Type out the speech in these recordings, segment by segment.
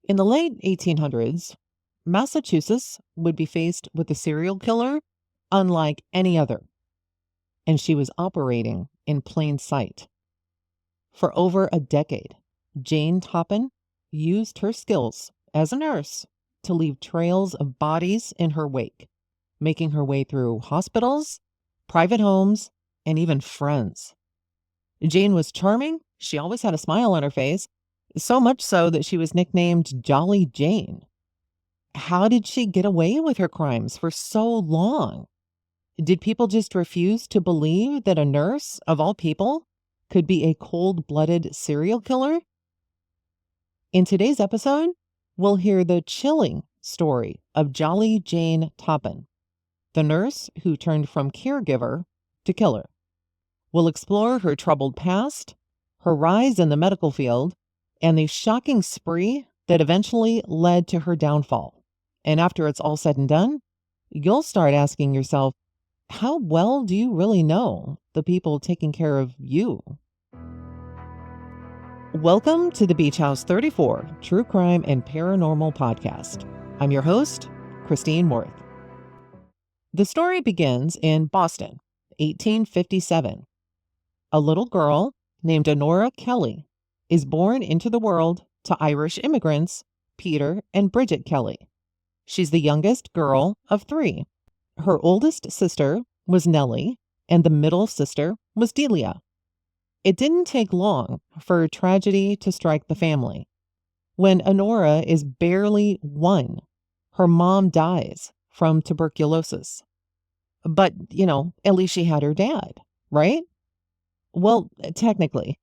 In the late 1800s, Massachusetts would be faced with a serial killer unlike any other, and she was operating in plain sight. For over a decade, Jane Toppin used her skills as a nurse to leave trails of bodies in her wake, making her way through hospitals, private homes, and even friends. Jane was charming. She always had a smile on her face, so much so that she was nicknamed Jolly Jane. How did she get away with her crimes for so long? Did people just refuse to believe that a nurse, of all people, could be a cold-blooded serial killer? In today's episode, we'll hear the chilling story of Jolly Jane Toppin, the nurse who turned from caregiver to killer. We'll explore her troubled past, her rise in the medical field, and the shocking spree that eventually led to her downfall. And after it's all said and done, you'll start asking yourself, how well do you really know the people taking care of you? Welcome to the Beach House 34 True Crime and Paranormal Podcast. I'm your host, Christine Worth. The story begins in Boston, 1857. A little girl named Honora Kelly is born into the world to Irish immigrants, Peter and Bridget Kelly. She's the youngest girl of three. Her oldest sister was Nellie, and the middle sister was Delia. It didn't take long for tragedy to strike the family. When Honora is barely 1, her mom dies from tuberculosis. But, at least she had her dad, right? Well, technically,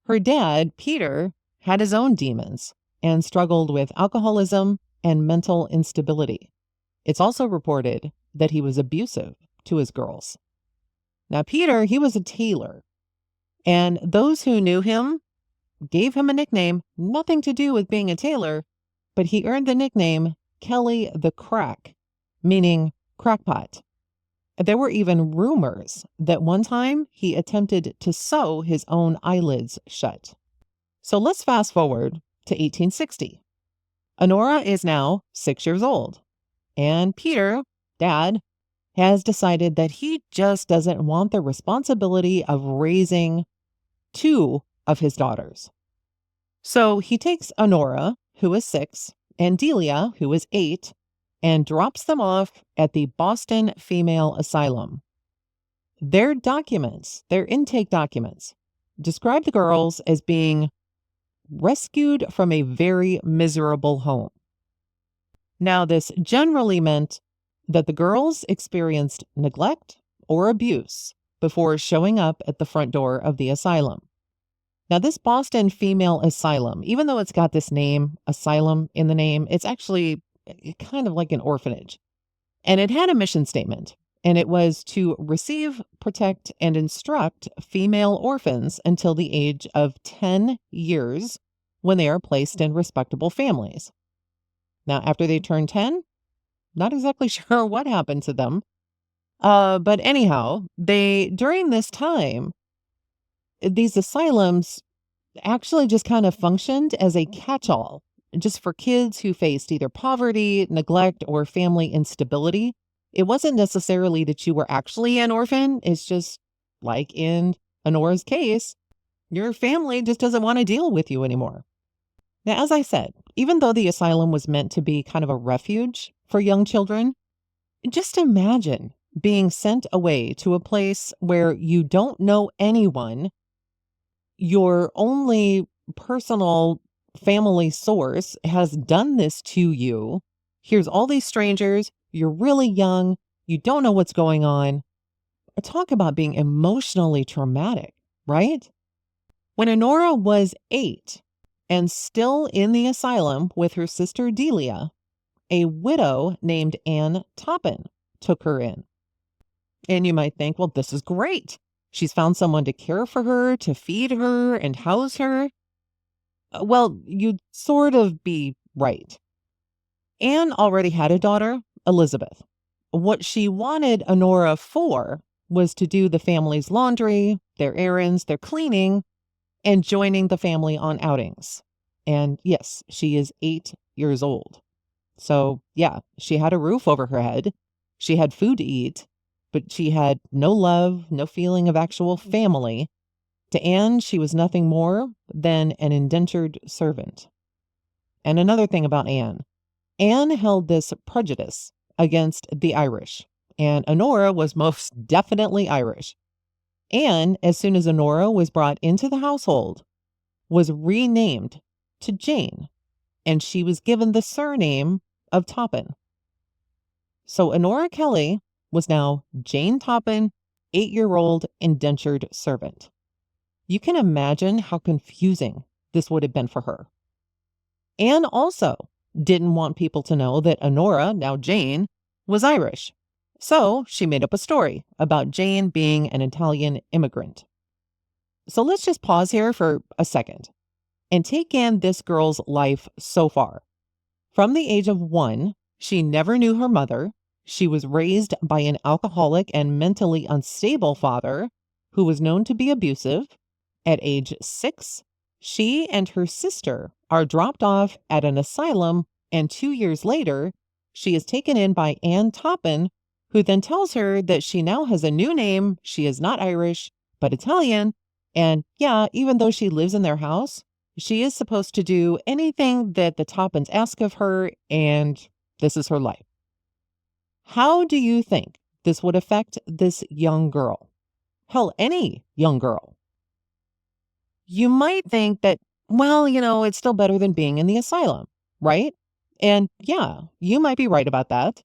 her dad, Peter, had his own demons and struggled with alcoholism and mental instability. It's also reported that he was abusive to his girls. Now, Peter, he was a tailor, and those who knew him gave him a nickname, nothing to do with being a tailor, but he earned the nickname Kelly the Crack, meaning crackpot. There were even rumors that one time he attempted to sew his own eyelids shut. So let's fast forward to 1860. Honora is now 6 years old, and Peter, Dad, has decided that he just doesn't want the responsibility of raising 2 of his daughters. So he takes Honora, who is 6, and Delia, who is 8, and drops them off at the Boston Female Asylum. Their intake documents, describe the girls as being rescued from a very miserable home. Now, this generally meant that the girls experienced neglect or abuse before showing up at the front door of the asylum. Now, this Boston Female Asylum, even though it's got this name, asylum, in the name, it's actually kind of like an orphanage. And it had a mission statement, and it was to receive, protect, and instruct female orphans until the age of 10 years when they are placed in respectable families. Now, after they turn 10, not exactly sure what happened to them. But anyhow, during this time, these asylums actually just kind of functioned as a catch-all just for kids who faced either poverty, neglect, or family instability. It wasn't necessarily that you were actually an orphan. It's just like in Honora's case, your family just doesn't want to deal with you anymore. Now, as I said, even though the asylum was meant to be kind of a refuge for young children, just imagine being sent away to a place where you don't know anyone. Your only personal family source has done this to you. Here's all these strangers. You're really young. You don't know what's going on. Talk about being emotionally traumatic, right? When Honora was 8 and still in the asylum with her sister Delia, a widow named Ann Toppin took her in. And you might think, well, this is great. She's found someone to care for her, to feed her, and house her. Well, you'd sort of be right. Anne already had a daughter, Elizabeth. What she wanted Honora for was to do the family's laundry, their errands, their cleaning, and joining the family on outings. And yes, she is 8 years old. So, yeah, she had a roof over her head. She had food to eat, but she had no love, no feeling of actual family. To Anne, she was nothing more than an indentured servant. And another thing about Anne held this prejudice against the Irish, and Honora was most definitely Irish. Anne, as soon as Honora was brought into the household, was renamed to Jane, and she was given the surname of Toppin. So Honora Kelly was now Jane Toppin, 8-year-old indentured servant. You can imagine how confusing this would have been for her. Anne also didn't want people to know that Honora, now Jane, was Irish. So she made up a story about Jane being an Italian immigrant. So let's just pause here for a second and take in this girl's life so far. From the age of 1, she never knew her mother. She was raised by an alcoholic and mentally unstable father who was known to be abusive. At age 6, she and her sister are dropped off at an asylum, and 2 years later, she is taken in by Anne Toppin, who then tells her that she now has a new name. She is not Irish, but Italian. And yeah, even though she lives in their house, she is supposed to do anything that the Toppins ask of her, and this is her life. How do you think this would affect this young girl? Hell, any young girl. You might think that, well, it's still better than being in the asylum, right? And yeah, you might be right about that.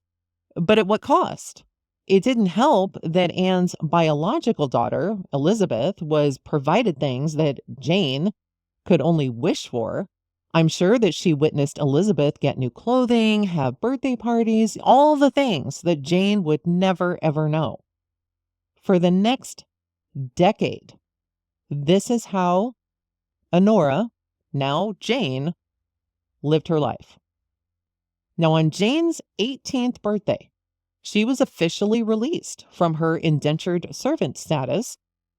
But at what cost? It didn't help that Anne's biological daughter, Elizabeth, was provided things that Jane could only wish for. I'm sure that she witnessed Elizabeth get new clothing, have birthday parties, all the things that Jane would never, ever know. For the next decade, this is how Honora, now Jane, lived her life. Now, on Jane's 18th birthday, she was officially released from her indentured servant status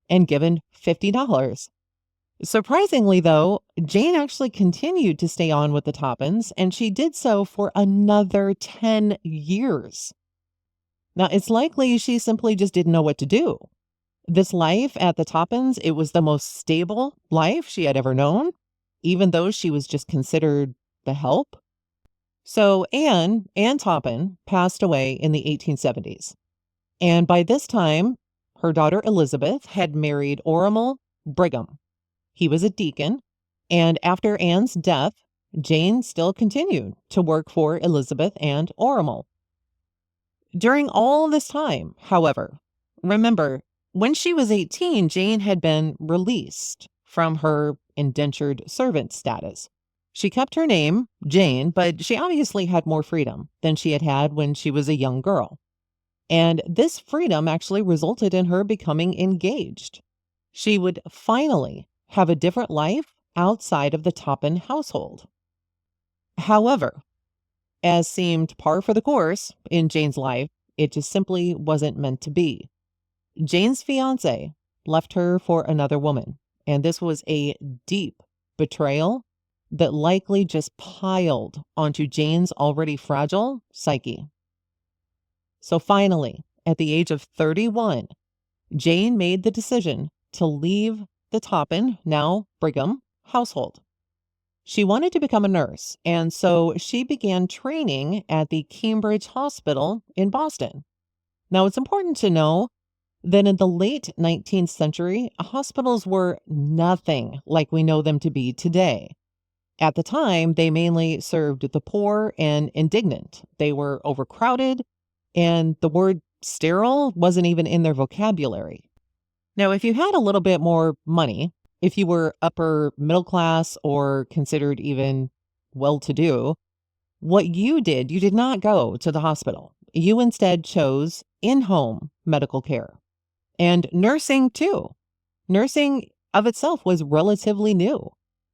and given $50. Surprisingly, though, Jane actually continued to stay on with the Toppins, and she did so for another 10 years. Now, it's likely she simply just didn't know what to do. This life at the Toppins, it was the most stable life she had ever known, even though she was just considered the help. So Anne Toppin passed away in the 1870s. And by this time, her daughter Elizabeth had married Orimal Brigham. He was a deacon, and after Anne's death, Jane still continued to work for Elizabeth and Orimal. During all this time, however, remember, when she was 18, Jane had been released from her indentured servant status. She kept her name, Jane, but she obviously had more freedom than she had had when she was a young girl. And this freedom actually resulted in her becoming engaged. She would finally have a different life outside of the Toppin household. However, as seemed par for the course in Jane's life, it just simply wasn't meant to be. Jane's fiance left her for another woman, and this was a deep betrayal that likely just piled onto Jane's already fragile psyche. So finally, at the age of 31, Jane made the decision to leave the Toppin, now Brigham, household. She wanted to become a nurse, and so she began training at the Cambridge Hospital in Boston. Now, it's important to know that in the late 19th century, hospitals were nothing like we know them to be today. At the time, they mainly served the poor and indigent. They were overcrowded, and the word sterile wasn't even in their vocabulary. Now, if you had a little bit more money, if you were upper middle class or considered even well-to-do, what you did not go to the hospital. You instead chose in-home medical care. And nursing too. Nursing of itself was relatively new.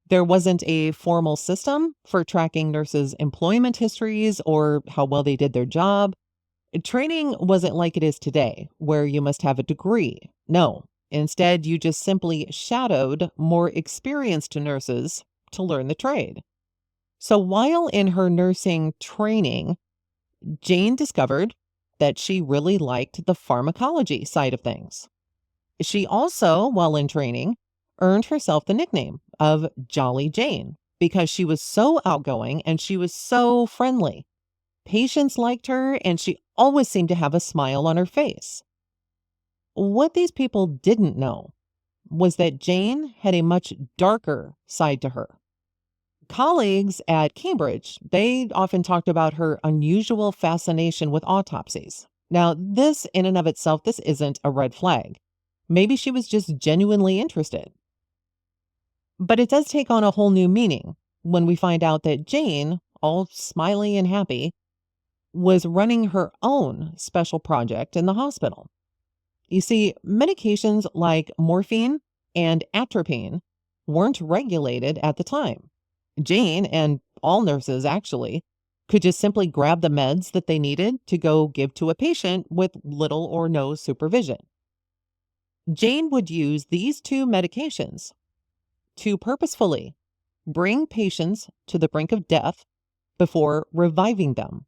There wasn't a formal system for tracking nurses' employment histories or how well they did their job. Training wasn't like it is today, where you must have a degree. No, instead, you just simply shadowed more experienced nurses to learn the trade. So while in her nursing training, Jane discovered that she really liked the pharmacology side of things. She also, while in training, earned herself the nickname of Jolly Jane because she was so outgoing and she was so friendly. Patients liked her and she always seemed to have a smile on her face. What these people didn't know was that Jane had a much darker side to her. Colleagues at Cambridge, they often talked about her unusual fascination with autopsies. Now, this in and of itself, this isn't a red flag. Maybe she was just genuinely interested. But it does take on a whole new meaning when we find out that Jane, all smiley and happy, was running her own special project in the hospital. You see, medications like morphine and atropine weren't regulated at the time. Jane, and all nurses actually, could just simply grab the meds that they needed to go give to a patient with little or no supervision. Jane would use these two medications to purposefully bring patients to the brink of death before reviving them.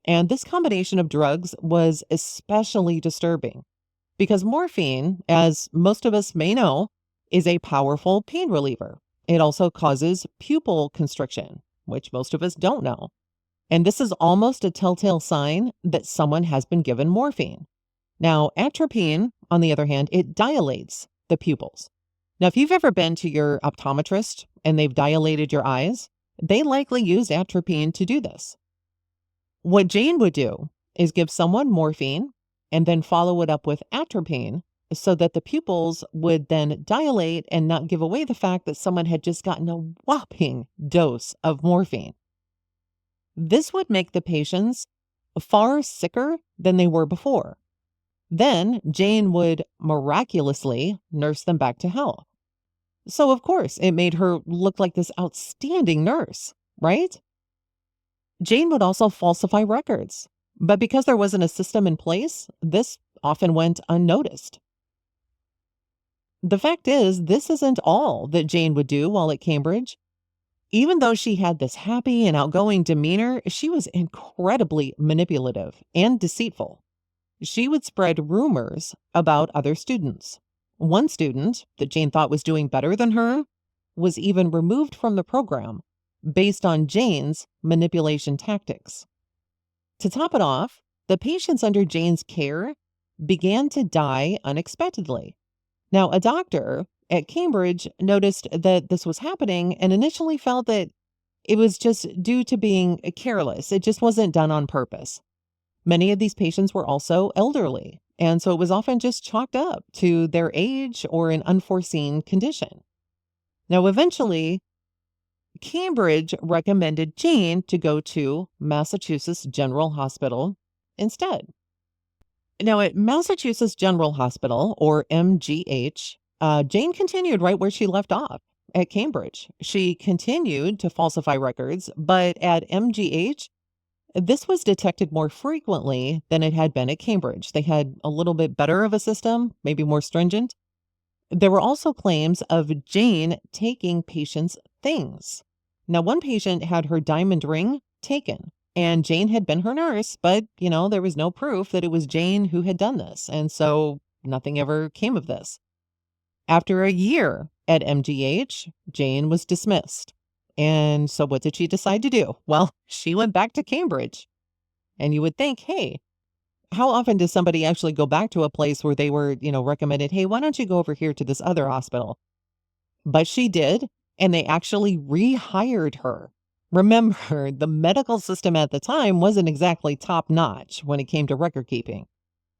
And this combination of drugs was especially disturbing because morphine, as most of us may know, is a powerful pain reliever. It also causes pupil constriction, which most of us don't know. And this is almost a telltale sign that someone has been given morphine. Now, atropine, on the other hand, it dilates the pupils. Now, if you've ever been to your optometrist and they've dilated your eyes, they likely used atropine to do this. What Jane would do is give someone morphine and then follow it up with atropine so that the pupils would then dilate and not give away the fact that someone had just gotten a whopping dose of morphine. This would make the patients far sicker than they were before. Then Jane would miraculously nurse them back to health. So, of course, it made her look like this outstanding nurse, right? Jane would also falsify records, but because there wasn't a system in place, this often went unnoticed. The fact is, this isn't all that Jane would do while at Cambridge. Even though she had this happy and outgoing demeanor, she was incredibly manipulative and deceitful. She would spread rumors about other students. One student that Jane thought was doing better than her was even removed from the program based on Jane's manipulation tactics. To top it off, the patients under Jane's care began to die unexpectedly. Now, a doctor at Cambridge noticed that this was happening and initially felt that it was just due to being careless. It just wasn't done on purpose. Many of these patients were also elderly, and so it was often just chalked up to their age or an unforeseen condition. Now, eventually, Cambridge recommended Jane to go to Massachusetts General Hospital instead. Now, at Massachusetts General Hospital, or MGH, Jane continued right where she left off at Cambridge. She continued to falsify records, but at MGH, this was detected more frequently than it had been at Cambridge. They had a little bit better of a system, maybe more stringent. There were also claims of Jane taking patients' things. Now, one patient had her diamond ring taken, and Jane had been her nurse, but, there was no proof that it was Jane who had done this. And so nothing ever came of this. After a year at MGH, Jane was dismissed. And so what did she decide to do? Well, she went back to Cambridge. And you would think, hey, how often does somebody actually go back to a place where they were, recommended, hey, why don't you go over here to this other hospital? But she did, and they actually rehired her. Remember, the medical system at the time wasn't exactly top notch when it came to record keeping.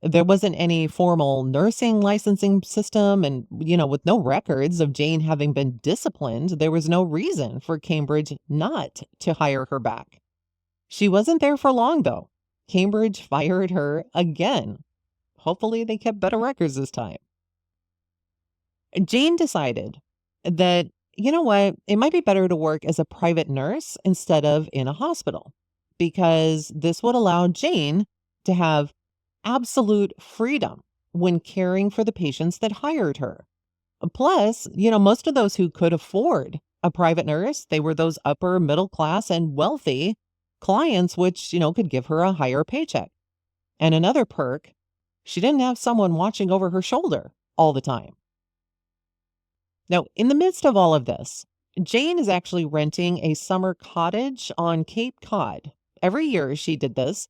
There wasn't any formal nursing licensing system, and, with no records of Jane having been disciplined, there was no reason for Cambridge not to hire her back. She wasn't there for long, though. Cambridge fired her again. Hopefully they kept better records this time. Jane decided that, you know what, it might be better to work as a private nurse instead of in a hospital, because this would allow Jane to have absolute freedom when caring for the patients that hired her. Plus, most of those who could afford A private nurse, they were those upper middle class and wealthy clients, which, could give her a higher paycheck. And another perk, she didn't have someone watching over her shoulder all the time. Now, in the midst of all of this, Jane is actually renting a summer cottage on Cape Cod. Every year she did this,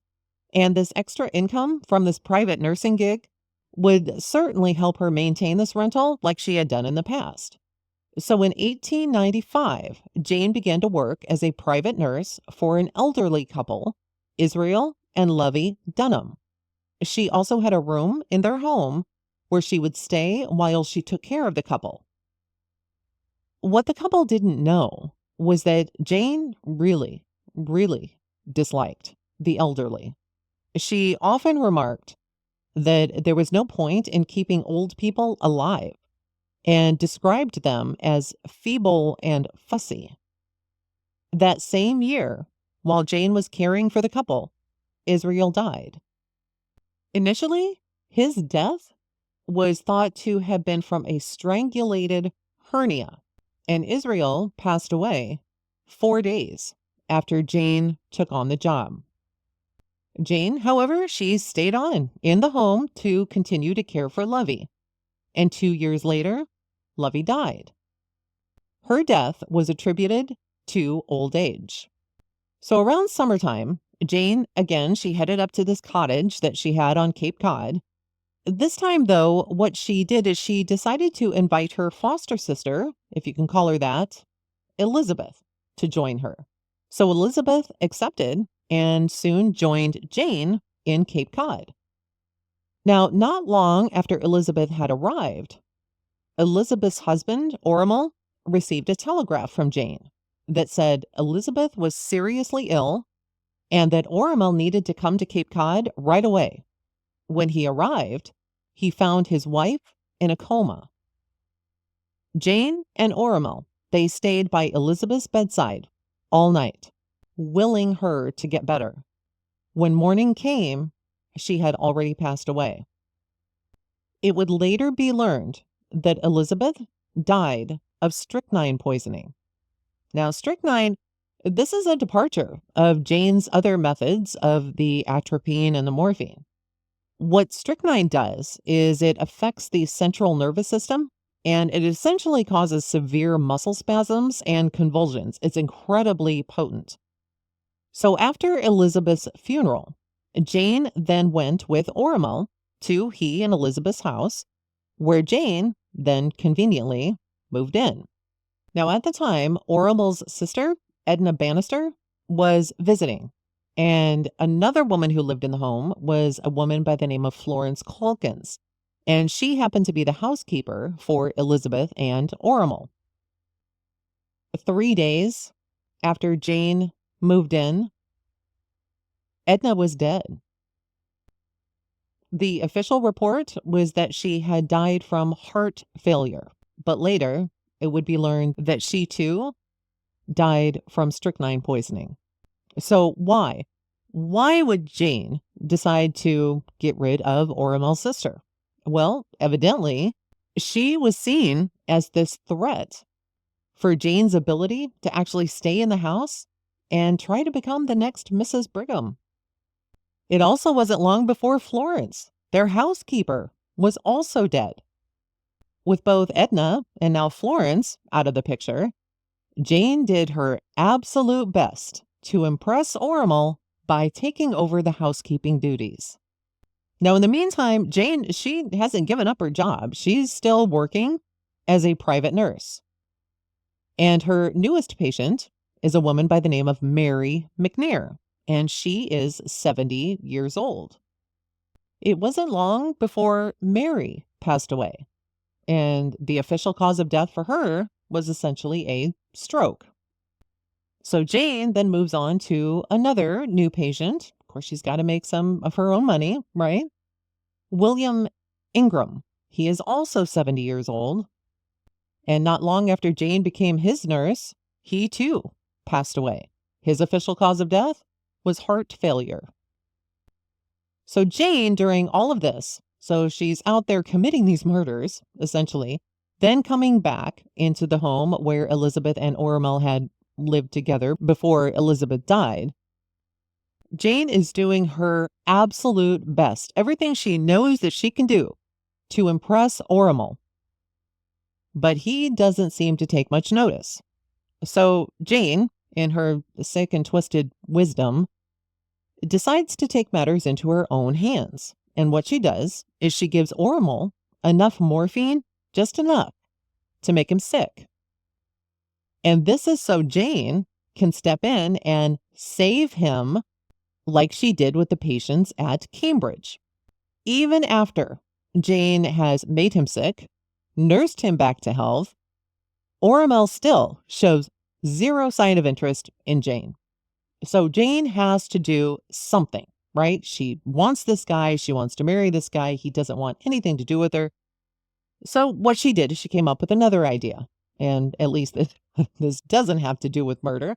and this extra income from this private nursing gig would certainly help her maintain this rental like she had done in the past. So in 1895, Jane began to work as a private nurse for an elderly couple, Israel and Lovey Dunham. She also had a room in their home where she would stay while she took care of the couple. What the couple didn't know was that Jane really, really disliked the elderly. She often remarked that there was no point in keeping old people alive and described them as feeble and fussy. That same year, while Jane was caring for the couple, Israel died. Initially, his death was thought to have been from a strangulated hernia, and Israel passed away 4 days after Jane took on the job. Jane, however, she stayed on in the home to continue to care for Lovey. And 2 years later, Lovey died. Her death was attributed to old age. So around summertime, Jane, again, she headed up to this cottage that she had on Cape Cod. This time, though, what she did is she decided to invite her foster sister, if you can call her that, Elizabeth, to join her. So Elizabeth accepted and soon joined Jane in Cape Cod. Now, not long after Elizabeth had arrived, Elizabeth's husband, Orimal, received a telegraph from Jane that said Elizabeth was seriously ill and that Orimal needed to come to Cape Cod right away. When he arrived, he found his wife in a coma. Jane and Orimal, they stayed by Elizabeth's bedside all night, willing her to get better. When morning came, she had already passed away. It would later be learned that Elizabeth died of strychnine poisoning. Now, strychnine, this is a departure of Jane's other methods of the atropine and the morphine. What strychnine does is it affects the central nervous system, and it essentially causes severe muscle spasms and convulsions. It's incredibly potent. So after Elizabeth's funeral, Jane then went with Orimal to he and Elizabeth's house, where Jane then conveniently moved in. Now, at the time, Orimal's sister, Edna Bannister, was visiting, and another woman who lived in the home was a woman by the name of Florence Calkins, and she happened to be the housekeeper for Elizabeth and Orimal. 3 days after Jane moved in, Edna was dead. The official report was that she had died from heart failure, but later it would be learned that she too died from strychnine poisoning. So why? Why would Jane decide to get rid of Orimal's sister? Well, evidently, she was seen as this threat for Jane's ability to actually stay in the house and try to become the next Mrs. Brigham. It also wasn't long before Florence, their housekeeper, was also dead. With both Edna and now Florence out of the picture, Jane did her absolute best to impress Orimal by taking over the housekeeping duties. Now, in the meantime, Jane, she hasn't given up her job. She's still working as a private nurse. And her newest patient is a woman by the name of Mary McNair, and she is 70 years old. It wasn't long before Mary passed away, and the official cause of death for her was essentially a stroke. So Jane then moves on to another new patient. Of course, she's got to make some of her own money, right? William Ingram. He is also 70 years old. And not long after Jane became his nurse, he too passed away. His official cause of death was heart failure. So Jane, during all of this, so she's out there committing these murders, essentially, Then coming back into the home where Elizabeth and Ormel had lived together before Elizabeth died, Jane is doing her absolute best, everything she knows that she can do to impress Ormel, but he doesn't seem to take much notice. So Jane, in her sick and twisted wisdom, decides to take matters into her own hands. And what she does is she gives Ormel enough morphine, just enough, to make him sick. And this is so Jane can step in and save him like she did with the patients at Cambridge. Even after Jane has made him sick, nursed him back to health, Ormel still shows zero sign of interest in Jane. So Jane has to do something, right? She wants this guy. She wants to marry this guy. He doesn't want anything to do with her. So what she did is she came up with another idea. And at least this doesn't have to do with murder.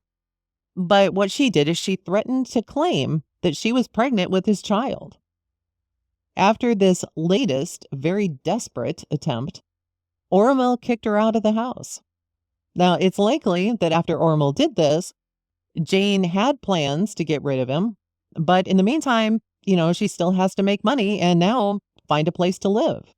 But what she did is she threatened to claim that she was pregnant with his child. After this latest, very desperate attempt, Ormel kicked her out of the house. Now, it's likely that after Ormel did this, Jane had plans to get rid of him. But in the meantime, she still has to make money and now find a place to live.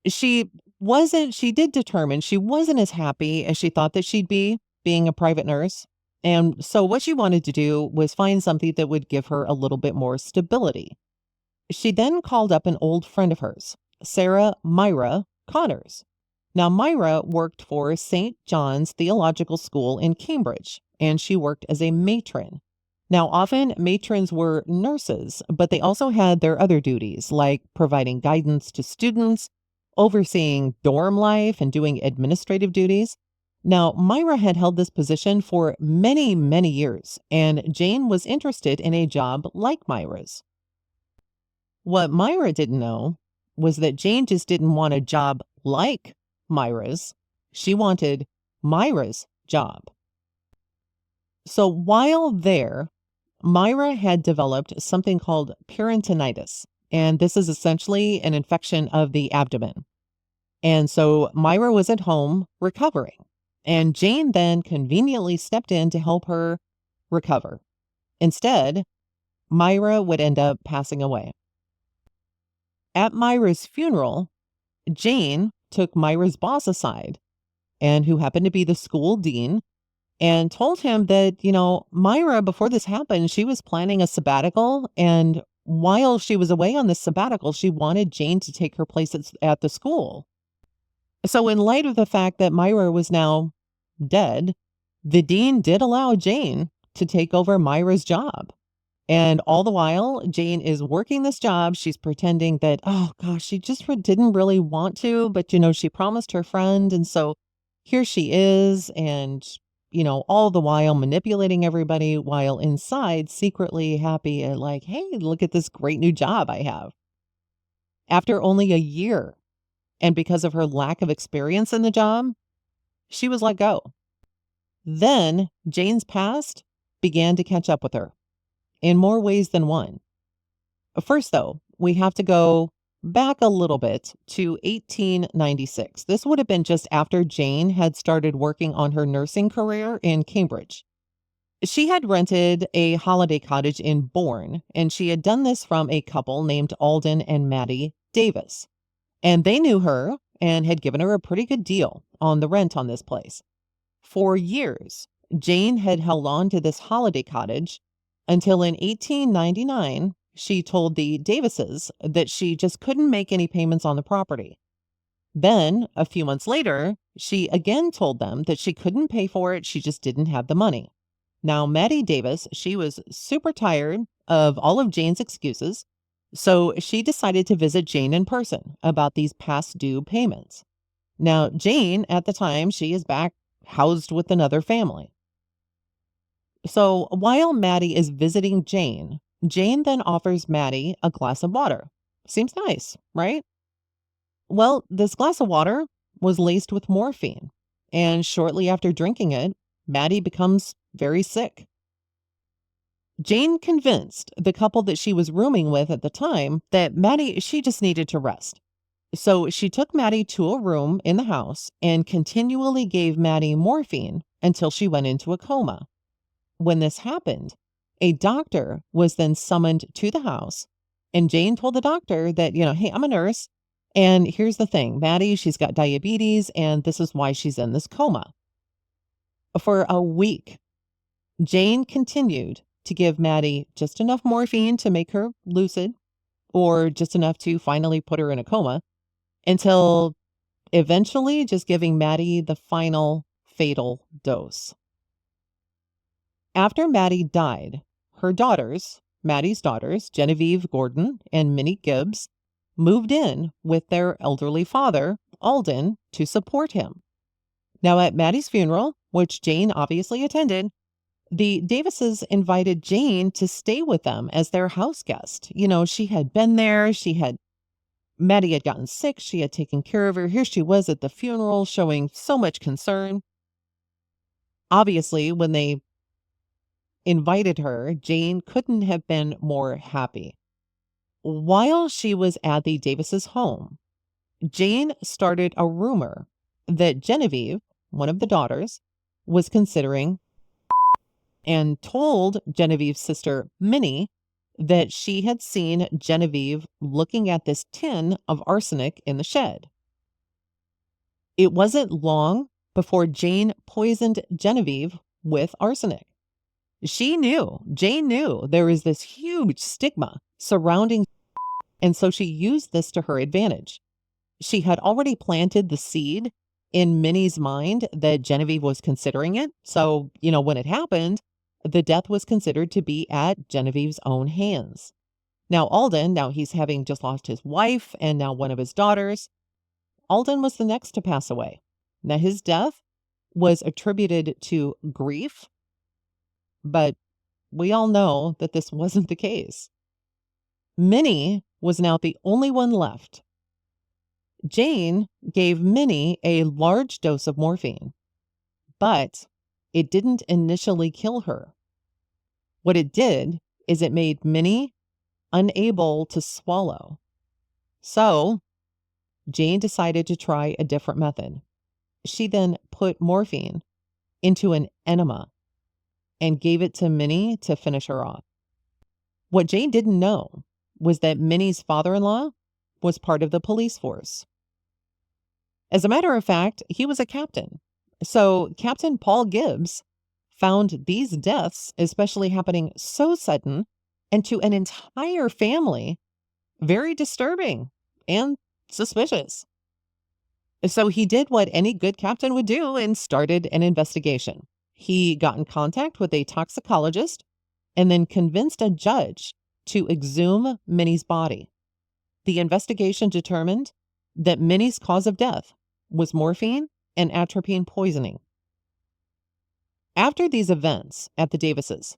She did determine she wasn't as happy as she thought that she'd be being a private nurse. And so what she wanted to do was find something that would give her a little bit more stability. She then called up an old friend of hers, Sarah Myra Connors. Now, Myra worked for St. John's Theological School in Cambridge, and she worked as a matron. Now, often matrons were nurses, but they also had their other duties, like providing guidance to students, overseeing dorm life, and doing administrative duties. Now, Myra had held this position for many, many years, and Jane was interested in a job like Myra's. What Myra didn't know was that Jane just didn't want a job like Myra's. She wanted Myra's job. So while there, Myra had developed something called peritonitis, and this is essentially an infection of the abdomen. And so Myra was at home recovering, and Jane then conveniently stepped in to help her recover. Instead, Myra would end up passing away. At Myra's funeral, Jane took Myra's boss aside, and who happened to be the school dean, and told him that, Myra, before this happened, she was planning a sabbatical. And while she was away on this sabbatical, she wanted Jane to take her place at the school. So in light of the fact that Myra was now dead, the dean did allow Jane to take over Myra's job. And all the while, Jane is working this job. She's pretending that, oh gosh, she just didn't really want to, but she promised her friend. And so here she is. And, all the while manipulating everybody while inside secretly happy and like, hey, look at this great new job I have. After only a year, and because of her lack of experience in the job, she was let go. Then Jane's past began to catch up with her in more ways than one. First, though, we have to go back a little bit to 1896. This would have been just after Jane had started working on her nursing career in Cambridge. She had rented a holiday cottage in Bourne, and she had done this from a couple named Alden and Maddie Davis. And they knew her and had given her a pretty good deal on the rent on this place. For years, Jane had held on to this holiday cottage until in 1899, she told the Davises that she just couldn't make any payments on the property. Then, a few months later, she again told them that she couldn't pay for it. She just didn't have the money. Now, Maddie Davis, she was super tired of all of Jane's excuses, so she decided to visit Jane in person about these past due payments. Now, Jane, at the time, she is back housed with another family. So while Maddie is visiting Jane, Jane then offers Maddie a glass of water. Seems nice, right? Well, this glass of water was laced with morphine, and shortly after drinking it, Maddie becomes very sick. Jane convinced the couple that she was rooming with at the time that Maddie, she just needed to rest. So she took Maddie to a room in the house and continually gave Maddie morphine until she went into a coma. When this happened, a doctor was then summoned to the house, and Jane told the doctor that, hey, I'm a nurse, and here's the thing, Maddie, she's got diabetes, and this is why she's in this coma. For a week, Jane continued to give Maddie just enough morphine to make her lucid, or just enough to finally put her in a coma, until eventually just giving Maddie the final fatal dose. After Maddie died, her daughters, Maddie's daughters, Genevieve Gordon and Minnie Gibbs, moved in with their elderly father, Alden, to support him. Now, at Maddie's funeral, which Jane obviously attended, the Davises invited Jane to stay with them as their house guest. She had been there. Maddie had gotten sick. She had taken care of her. Here she was at the funeral showing so much concern. Obviously, when they invited her, Jane couldn't have been more happy. While she was at the Davises' home, Jane started a rumor that Genevieve, one of the daughters, was considering, and told Genevieve's sister, Minnie, that she had seen Genevieve looking at this tin of arsenic in the shed. It wasn't long before Jane poisoned Genevieve with arsenic. Jane knew there was this huge stigma surrounding, and so she used this to her advantage. She had already planted the seed in Minnie's mind that Genevieve was considering it. So, when it happened, the death was considered to be at Genevieve's own hands. Now, Alden, he's having just lost his wife and now one of his daughters. Alden was the next to pass away. Now, his death was attributed to grief, but we all know that this wasn't the case. Minnie was now the only one left. Jane gave Minnie a large dose of morphine, but it didn't initially kill her. What it did is it made Minnie unable to swallow. So Jane decided to try a different method. She then put morphine into an enema and gave it to Minnie to finish her off. What Jane didn't know was that Minnie's father-in-law was part of the police force. As a matter of fact, he was a captain. So Captain Paul Gibbs found these deaths, especially happening so sudden and to an entire family, very disturbing and suspicious. So he did what any good captain would do and started an investigation. He got in contact with a toxicologist and then convinced a judge to exhume Minnie's body. The investigation determined that Minnie's cause of death was morphine and atropine poisoning. After these events at the Davises,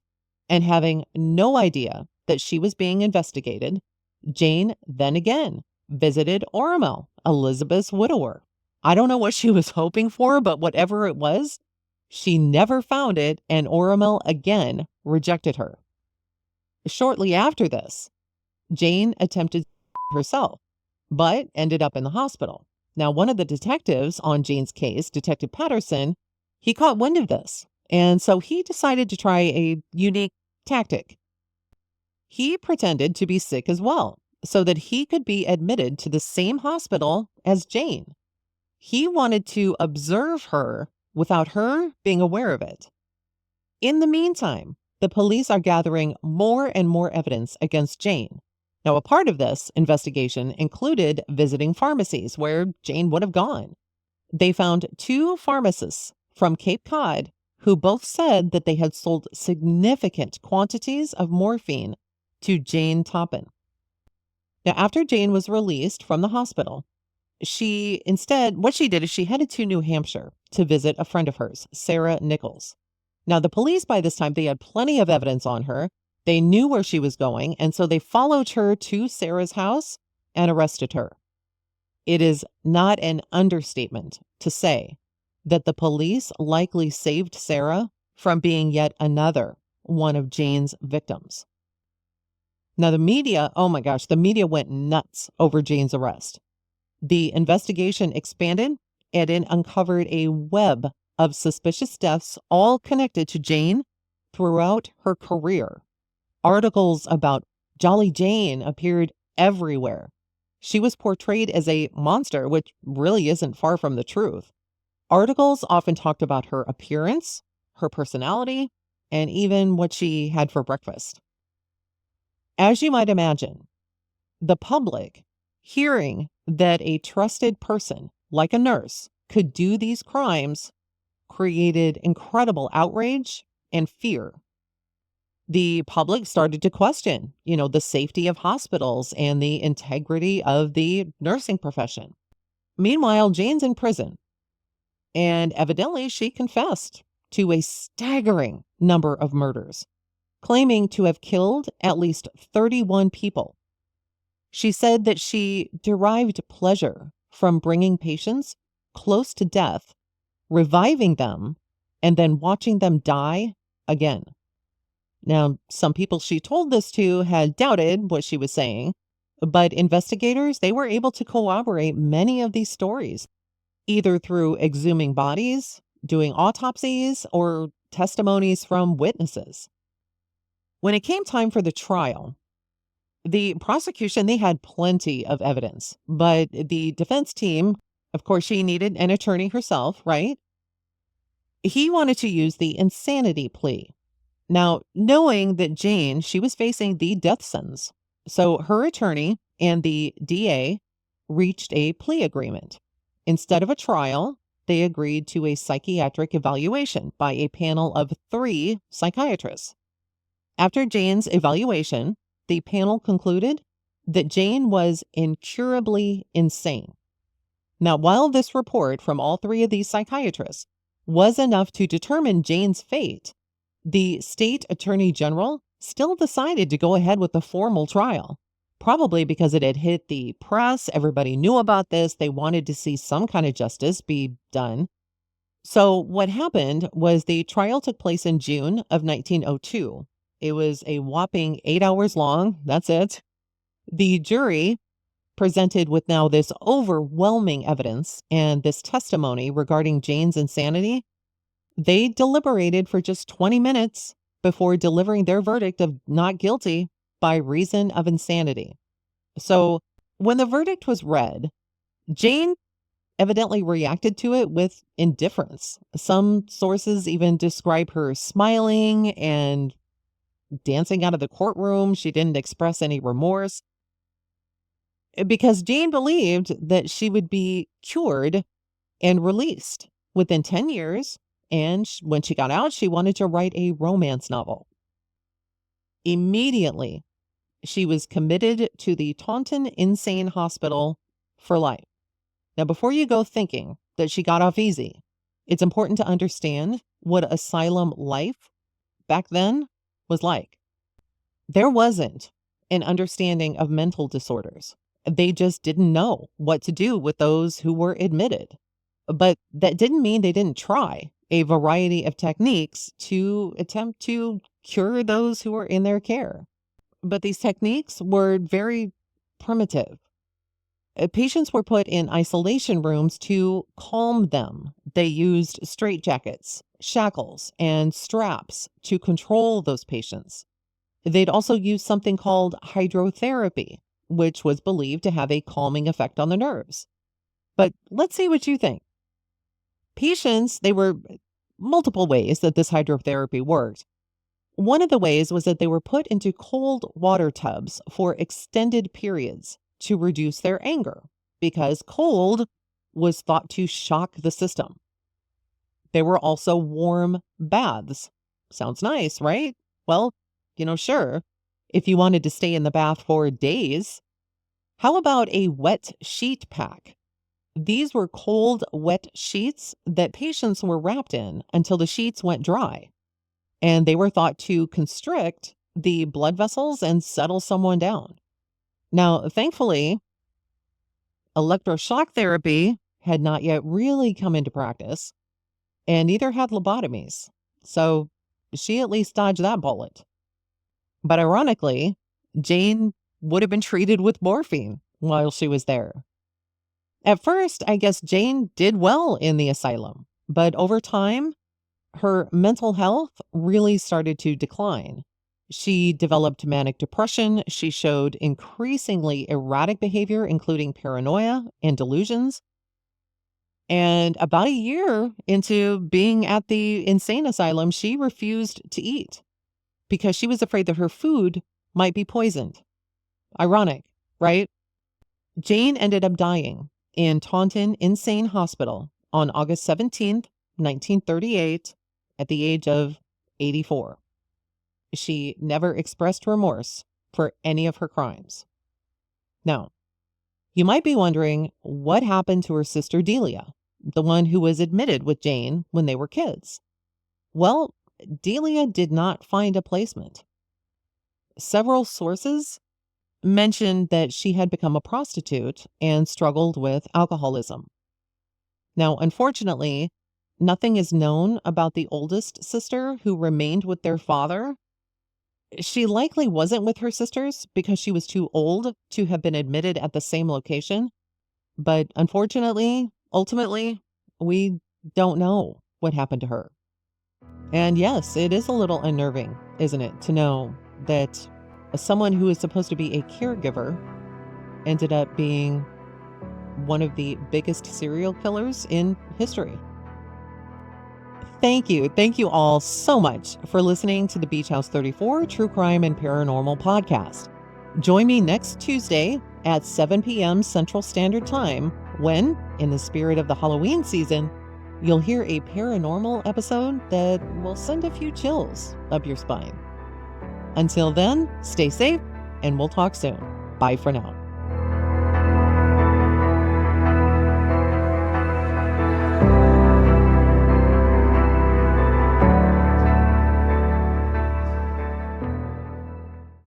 and having no idea that she was being investigated, Jane then again visited Oramel, Elizabeth's widower. I don't know what she was hoping for, but whatever it was, she never found it, and Oramel again rejected her. Shortly after this, Jane attempted herself, but ended up in the hospital. Now, one of the detectives on Jane's case, Detective Patterson, he caught wind of this, and so he decided to try a unique tactic. He pretended to be sick as well, so that he could be admitted to the same hospital as Jane. He wanted to observe her without her being aware of it. In the meantime, the police are gathering more and more evidence against Jane. Now, a part of this investigation included visiting pharmacies where Jane would have gone. They found 2 pharmacists from Cape Cod who both said that they had sold significant quantities of morphine to Jane Toppin. Now, after Jane was released from the hospital, what she did is she headed to New Hampshire to visit a friend of hers, Sarah Nichols. Now, the police by this time, they had plenty of evidence on her. They knew where she was going, and so they followed her to Sarah's house and arrested her. It is not an understatement to say that the police likely saved Sarah from being yet another one of Jane's victims. Now, the media, oh my gosh, the media went nuts over Jane's arrest. The investigation expanded and it uncovered a web of suspicious deaths, all connected to Jane throughout her career. Articles about Jolly Jane appeared everywhere. She was portrayed as a monster, which really isn't far from the truth. Articles often talked about her appearance, her personality, and even what she had for breakfast. As you might imagine, the public, hearing that a trusted person like a nurse could do these crimes, created incredible outrage and fear. The public started to question, the safety of hospitals and the integrity of the nursing profession. Meanwhile, Jane's in prison, and evidently she confessed to a staggering number of murders, claiming to have killed at least 31 people. She said that she derived pleasure from bringing patients close to death, reviving them, and then watching them die again. Now, some people she told this to had doubted what she was saying, but investigators, they were able to corroborate many of these stories, either through exhuming bodies, doing autopsies, or testimonies from witnesses. When it came time for the trial, the prosecution, they had plenty of evidence, but the defense team, of course, she needed an attorney herself, right? He wanted to use the insanity plea. Now, knowing that Jane, she was facing the death sentence. So her attorney and the DA reached a plea agreement. Instead of a trial, they agreed to a psychiatric evaluation by a panel of 3 psychiatrists. After Jane's evaluation, the panel concluded that Jane was incurably insane. Now, while this report from all 3 of these psychiatrists was enough to determine Jane's fate, the state attorney general still decided to go ahead with the formal trial, probably because it had hit the press. Everybody knew about this. They wanted to see some kind of justice be done. So what happened was the trial took place in June of 1902. It was a whopping 8 hours long. That's it. The jury, presented with now this overwhelming evidence and this testimony regarding Jane's insanity, they deliberated for just 20 minutes before delivering their verdict of not guilty by reason of insanity. So when the verdict was read, Jane evidently reacted to it with indifference. Some sources even describe her smiling and dancing out of the courtroom. She didn't express any remorse because Jane believed that she would be cured and released within 10 years. And when she got out, she wanted to write a romance novel. Immediately, she was committed to the Taunton Insane Hospital for life. Now, before you go thinking that she got off easy, it's important to understand what asylum life back then was like. There wasn't an understanding of mental disorders. They just didn't know what to do with those who were admitted. But that didn't mean they didn't try a variety of techniques to attempt to cure those who were in their care. But these techniques were very primitive. Patients were put in isolation rooms to calm them. They used straitjackets, shackles, and straps to control those patients. They'd also use something called hydrotherapy, which was believed to have a calming effect on the nerves. But let's see what you think. Patients, they were multiple ways that this hydrotherapy worked. One of the ways was that they were put into cold water tubs for extended periods to reduce their anger, because cold was thought to shock the system. There were also warm baths. Sounds nice, right? Well, sure, if you wanted to stay in the bath for days. How about a wet sheet pack? These were cold, wet sheets that patients were wrapped in until the sheets went dry. And they were thought to constrict the blood vessels and settle someone down. Now, thankfully, electroshock therapy had not yet really come into practice, and neither had lobotomies. So she at least dodged that bullet. But ironically, Jane would have been treated with morphine while she was there. At first, I guess Jane did well in the asylum, but over time, her mental health really started to decline. She developed manic depression. She showed increasingly erratic behavior, including paranoia and delusions. And about a year into being at the insane asylum, she refused to eat because she was afraid that her food might be poisoned. Ironic, right? Jane ended up dying in Taunton Insane Hospital on August 17th, 1938, at the age of 84. She never expressed remorse for any of her crimes. Now, you might be wondering what happened to her sister Delia, the one who was admitted with Jane when they were kids. Well, Delia did not find a placement. Several sources mentioned that she had become a prostitute and struggled with alcoholism. Now, unfortunately, nothing is known about the oldest sister who remained with their father. She likely wasn't with her sisters because she was too old to have been admitted at the same location. But unfortunately, ultimately, we don't know what happened to her. And yes, it is a little unnerving, isn't it, to know that someone who is supposed to be a caregiver ended up being one of the biggest serial killers in history. Thank you. Thank you all so much for listening to the Beach House 34 True Crime and Paranormal podcast. Join me next Tuesday at 7 p.m. Central Standard Time when, in the spirit of the Halloween season, you'll hear a paranormal episode that will send a few chills up your spine. Until then, stay safe and we'll talk soon. Bye for now.